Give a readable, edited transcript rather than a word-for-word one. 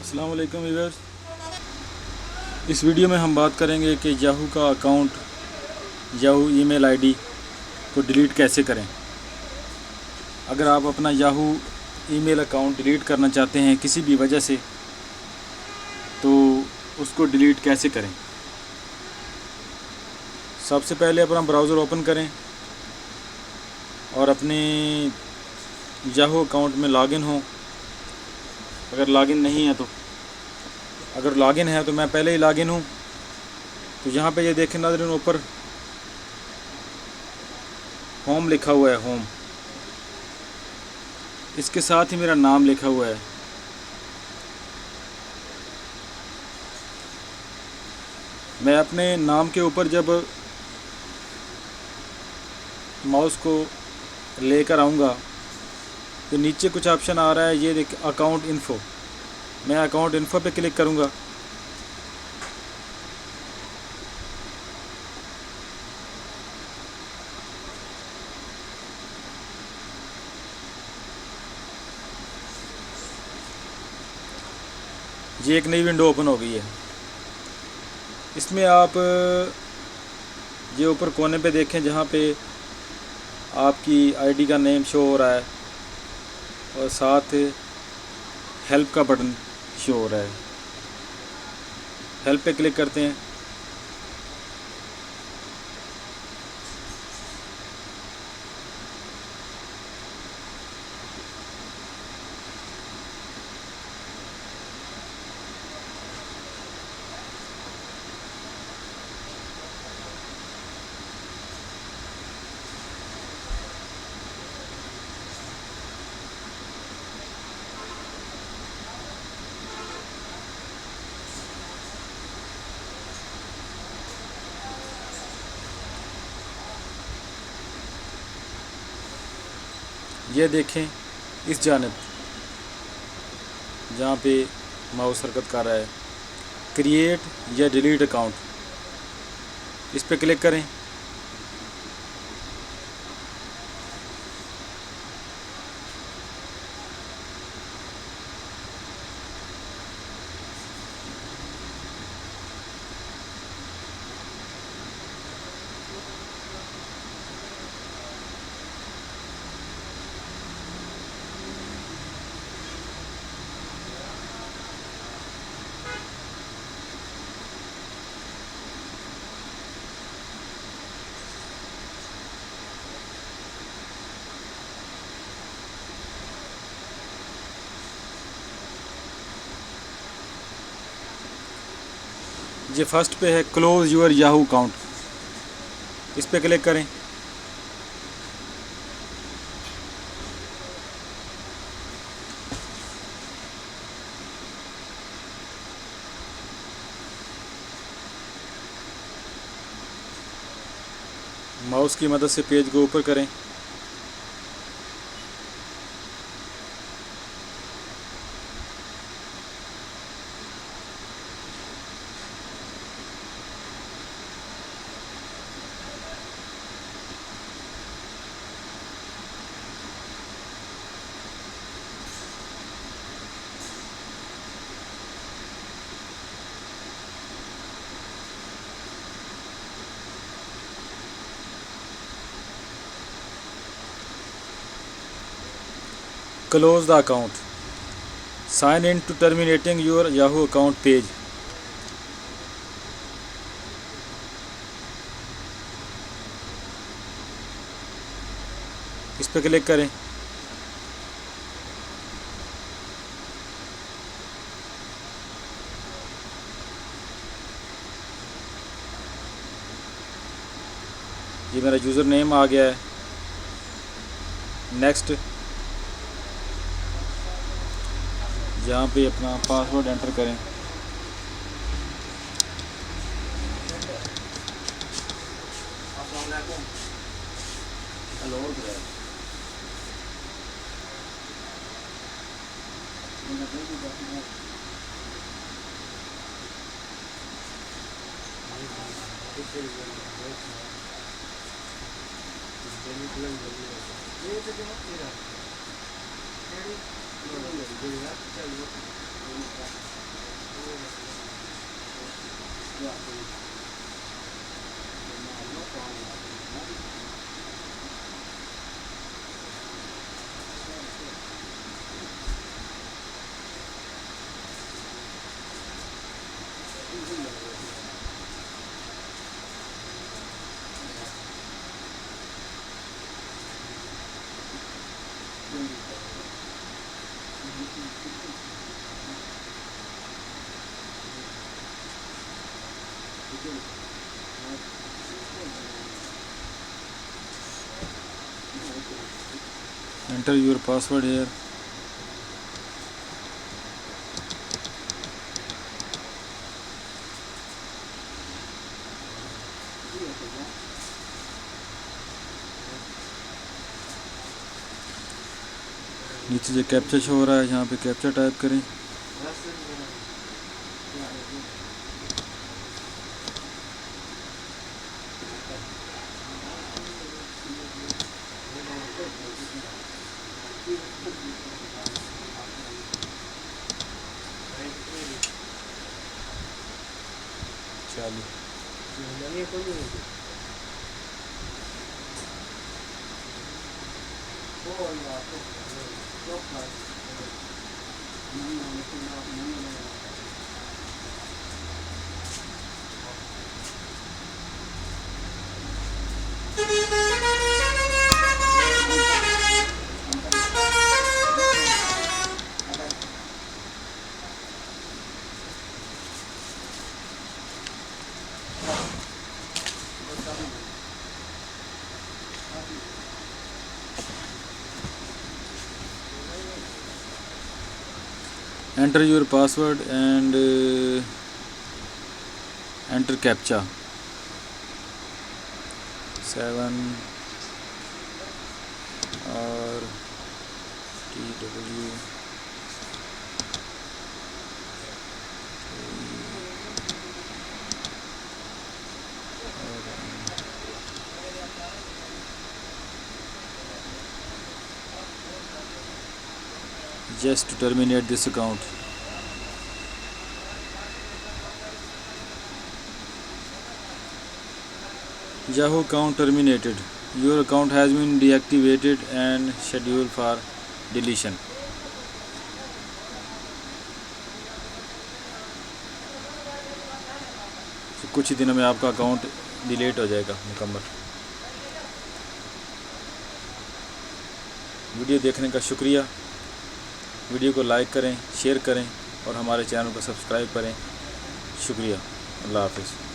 अस्सलाम वालेकुम व्यूअर्स। इस वीडियो में हम बात करेंगे कि याहू का अकाउंट, याहू ईमेल आईडी को डिलीट कैसे करें। अगर आप अपना याहू ईमेल अकाउंट डिलीट करना चाहते हैं किसी भी वजह से, तो उसको डिलीट कैसे करें। सबसे पहले अपना ब्राउज़र ओपन करें और अपने याहू अकाउंट में लॉगिन हो। अगर लॉगिन नहीं है तो, अगर लॉगिन है तो मैं पहले ही लॉगिन हूँ, तो यहाँ पे ये देखें नाज़रीन, ऊपर होम लिखा हुआ है। होम, इसके साथ ही मेरा नाम लिखा हुआ है। मैं अपने नाम के ऊपर जब माउस को लेकर आऊँगा तो नीचे कुछ ऑप्शन आ रहा है, ये देख, अकाउंट इन्फो। मैं अकाउंट इन्फो पे क्लिक करूँगा। ये एक नई विंडो ओपन हो गई है। इसमें आप ये ऊपर कोने पे देखें, जहाँ पे आपकी आईडी का नेम शो हो रहा है और साथ हेल्प का बटन शो हो रहा है। हेल्प पे क्लिक करते हैं। ये देखें इस जानिब जहाँ पे माउस हरकत कर रहा है, क्रिएट या डिलीट अकाउंट, इस पे क्लिक करें। ये फर्स्ट पे है क्लोज़ योर याहू अकाउंट, इस पे क्लिक करें। माउस की मदद से पेज को ऊपर करें। Close the account, sign in to terminating your Yahoo account page. इस पर क्लिक करें। ये मेरा यूज़र नेम आ गया है। नेक्स्ट, यहाँ पे अपना पासवर्ड एंटर करें। Enter your password here. नीचे जो कैप्चा शो हो रहा है यहाँ पे कैप्चा टाइप करें। Enter your password and enter captcha 7 R TW just to terminate this account. Yahoo account terminated. Your account has been deactivated and scheduled for deletion. तो कुछ ही दिनों में आपका अकाउंट डिलीट हो जाएगा मुकम्मल। वीडियो देखने का शुक्रिया। वीडियो को लाइक करें, शेयर करें और हमारे चैनल को सब्सक्राइब करें। शुक्रिया। अल्लाह हाफ़िज़।